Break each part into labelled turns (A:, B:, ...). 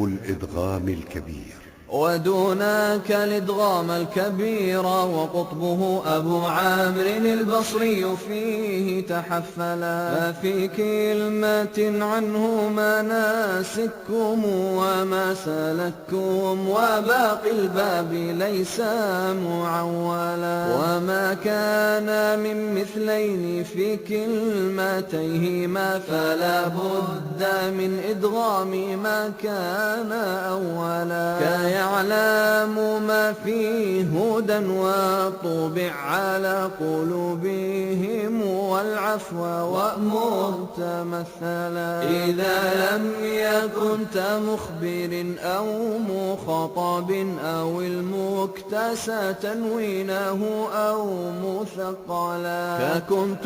A: الإدغام الكبير.
B: ودوناك الإدغام الكبير وقطبه أبو عامر البصري فيه تحفلا، ففي كلمة عنه مناسككم وما سلككم وباقي الباب ليس معولا، وما كان من مثلين في كلمتيهما فلا بد من إدغام ما كان أولا، يعلم ما فيه هدى وطبع على قلوبهم والعفو وأمر تمثلا، إذا لم يكن مخبر أو مخاطب أو المكتسى تنوينه أو مثقلا، ككنت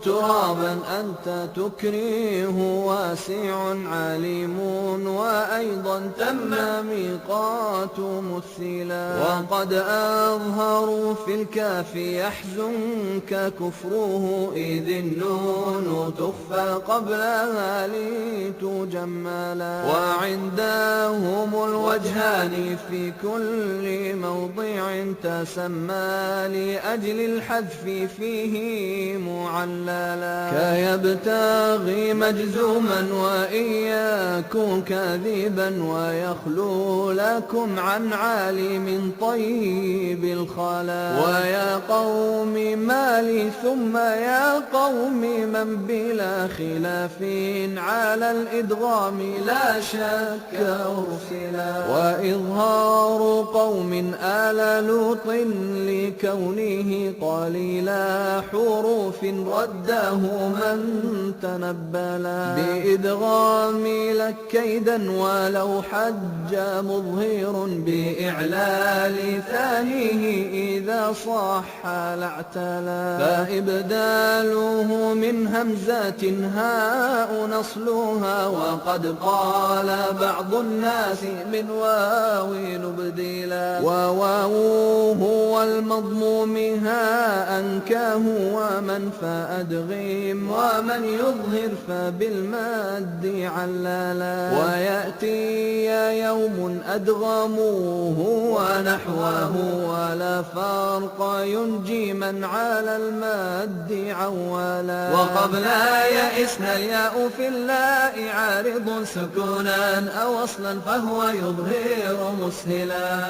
B: ترابا أنت تكريه واسع عليم وأيضا تم ميقات مثلا، وقد أظهروا في الكاف يحزنك كفره إذ النون تخفى قبلها لتجملا، وعندهم الوجهان في كل موضع تسمى لأجل الحذف فيه معللا، كيبتغي مجزوما وإياكم كاذبا ويخلو لكم عن عالم طيب الخلا، ويا قوم مالي ثم يا قوم من بلا خلاف على الإدغام لا شك أرسلا، وإظهار قوم آل لوط لكونه قليلا حروف رده من تنبلا، بإدغام لك كيدا ولو حج مظهر بإعلال ثانيه إذا صح لاعتلا، فإبداله من همزات هاء نصلها، وقد قال بعض الناس من واو نبدلا، وواو هو المضموم هاء كاه ومن فأدغم ومن يظهر فبالمد عللا، ويأتي يوم أدغموه ونحوه ولا فرق ينجي من على المد عولا، وقبل يئسنا الياء في اللاء عارض سكونا أو أصلا فهو يظهر مسهلا.